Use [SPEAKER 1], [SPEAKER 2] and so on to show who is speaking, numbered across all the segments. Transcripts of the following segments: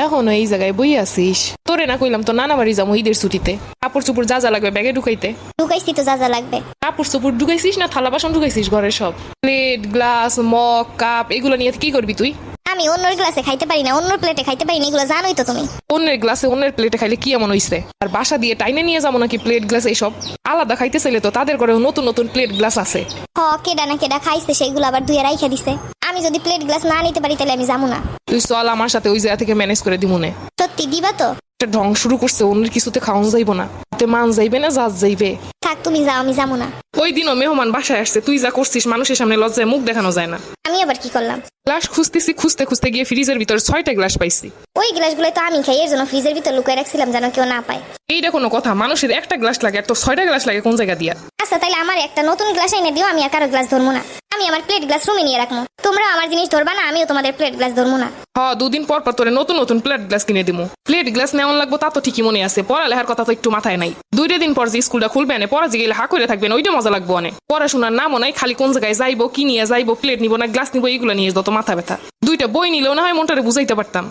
[SPEAKER 1] এখনো এই জায়গায় বই আছিস? তোরে না কইলাম তো নানা বাড়ি যাবো ঈদের ছুটিতে। কাপড় চোপড় যা যা লাগবে ব্যাগে ঢুকাইতে।
[SPEAKER 2] ঢুকাইছি তো, যা যা লাগবে।
[SPEAKER 1] কাপড় চোপড় ঢুকাইছিস না থালা বাসন ঢুকাইছিস ঘরের সব? প্লেট গ্লাস মগ কাপ এগুলো নিয়ে কি করবি তুই?
[SPEAKER 2] আমি অন্যর গ্লাসে খাইতে পারি না, অন্যর প্লেটে খাইতে পারি না, এগুলো জানোই তো তুমি।
[SPEAKER 1] অন্যের গ্লাসে অন্যের প্লেটে খাইলে কি এমন হইছে? আর বাসা দিয়ে টাইনে নিয়ে যাবো নাকি প্লেট গ্লাস এইসব? আলাদা খাইতে চাইলে তো তাদের ঘরে নতুন নতুন প্লেট গ্লাস আছে।
[SPEAKER 2] কেডা না কেডা খাইছে, সেইগুলো আবার ধুয়ে রাইখা দিছে। আমি যদি প্লেট গ্লাস না নিতে পারি তাহলে আমি যাবো না।
[SPEAKER 1] তুই চল আমার সাথে, ওই জায়গা থেকে ম্যানেজ করে দিমুনে।
[SPEAKER 2] সত্যি দিবা তো?
[SPEAKER 1] একটা ঢং শুরু করছে, অন্যের কিছুতে খাওয়ান যাইবো না। তাতে মান যাইবে না জাজ যাইবে।
[SPEAKER 2] থাক তুমি যাও, আমি যাবো না।
[SPEAKER 1] ওই দিনও মেহমান বাসায় আসছে, তুই যা করছিস মানুষের সামনে লজ্জায় মুখ দেখানো যায় না।
[SPEAKER 2] আমি আবার কি করলাম?
[SPEAKER 1] গ্লাস খুঁজতেছি, খুঁজতে খুঁজতে গিয়ে ফ্রিজের ভিতর 6টা গ্লাস পাইছি।
[SPEAKER 2] ওই গ্লাসগুলো তো আমি খাই, এর জন্য ফ্রিজের ভিতর লুকাই রাখছিলাম যেন কেউ না পায়।
[SPEAKER 1] এইটা কোনো কথা? মানুষের একটা গ্লাস লাগে আর তোর 6টা গ্লাস লাগে কোন জায়গা দিয়া?
[SPEAKER 2] আচ্ছা তাইলে আমার একটা নতুন গ্লাস এনে দিও, আমি আর কারো গ্লাস ধরবো না। আমি আমার প্লেট গ্লাস রুমে নিয়ে রাখবো। তোমরা আমার জিনিস ধরবা না, আমিও তোমাদের প্লেট গ্লাস ধরবো না।
[SPEAKER 1] দুদিন পর পর তোরে নতুন নতুন প্লেট গ্লাস কিনে দিমু। প্লেট গ্লাস নেওয়ান লাগবো তা তো ঠিকই মনে আছে, পড়ালেখার কথা তো একটু মাথায় নাই। 2টা দিন পর যে স্কুলটা খুলবে না, পড়া যে গেলে হা করে থাকবেন, ওইটা মজা লাগবো অনেক। পড়াশোনার নামও নাই, খালি কোন জায়গায় যাইবো, কি নিয়ে যাইবো, প্লেট নিবো না গ্লাস নিবো, এইগুলো নিয়ে যত মাথা ব্যথা। 2টা বই নিলেও না হয় মনটারে বুঝাইতে পারতাম।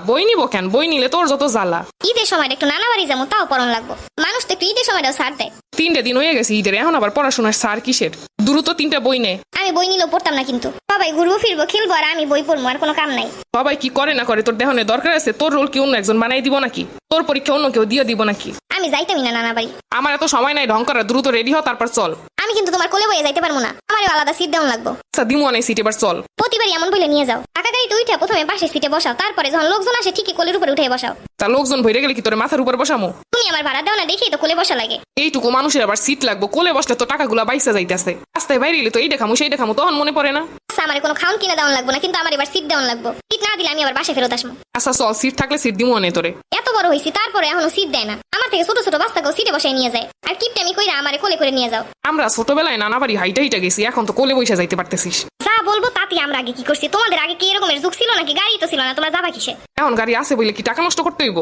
[SPEAKER 1] বই নিবো কেন? বই নিলে তোর যত জ্বালা।
[SPEAKER 2] ঈদের সময় একটু নানা বাড়ি যাবো, তাও পড়ন লাগবো। মানুষ তো একটু ঈদের সময়টাও ছাড় দেয়।
[SPEAKER 1] 3টা দিন হয়ে গেছে ঈদের, এখন আবার পড়াশোনার সার কিসের? দ্রুত 3টা বই নে।
[SPEAKER 2] আমি বই নিলেও পড়তাম না, কিন্তু সবাই ঘুরবো ফিরবো খেলবো আর আমি বই পড়বো, আর কোনো কাম নাই।
[SPEAKER 1] সবাই কি করে না করে তোর দেহনে দরকার আছে? তোর রোল কি অন্য একজন বানাই দিব নাকি? তোর পরীক্ষা অন্য কেউ দিয়ে দিব নাকি?
[SPEAKER 2] আমি যাইতামই না নানা বাড়ি।
[SPEAKER 1] আমার এত সময় নাই ঢং করা, দ্রুত রেডি হ তারপর চল।
[SPEAKER 2] আমি কিন্তু তোমার কোলে বইয়ে যাইতে পারবো না, আমারও আলাদা সিট দেওয়া লাগবো।
[SPEAKER 1] আচ্ছা দিমু অনেক সিট, এবার চল।
[SPEAKER 2] প্রতিবারই এমন বলে নিয়ে যাও। টাকা গাড়িতে উঠে প্রথমে পাশের সিটে বসাও, তারপরে যখন লোকজন আসে ঠিকই কোলের উপরে উঠে বসাও।
[SPEAKER 1] তা লোকজন ভইরে গেলে কি তোর মাথার উপর বসামু?
[SPEAKER 2] তুমি আমার ভাড়া দাও না, দেখেই তো কোলে বসা লাগে।
[SPEAKER 1] এইটুকু মানুষের আবার সিট লাগবো? কোলে বসলে তো টাকাগুলা বাইসা যাইতেছে। রাস্তায় বাইরে এলে তো এই দেখামু সেই দেখামু, তখন মনে পড়ে না।
[SPEAKER 2] আচ্ছা আমার কোনো খাউন কিনে দেওয়া লাগবো না, কিন্তু আমার এবার সিট দেওয়া লাগবো। সিট না দিলে আমি আবার বাসে ফেরত আসবো।
[SPEAKER 1] আচ্ছা চল, সিট থাকলে সিট দিমু অনেক তোরে।
[SPEAKER 2] এত বড় হয়েছি তারপরে এখনো সিট দেয় না। আমার থেকে ছোট ছোট বাচ্চাকেও সিটে বসাই নিয়ে যায়, আর কিপটামি কইরা আমারে কোলে করে নিয়ে যাও।
[SPEAKER 1] আমরা ছোটবেলায় নানা বাড়ি হাইটা হাইটা গেছি, এখন তো কোলে বইসা যাইতে পারতেছিস।
[SPEAKER 2] যা বলবো তাতে আমরা আগে কি করছি? তোমাদের আগে কি এরকমের যুগ ছিল নাকি? গাড়ি তো ছিল না, তোমরা যাবা কিসে?
[SPEAKER 1] এখন গাড়ি আছে বলে কি টাকা নষ্ট করতে হইব?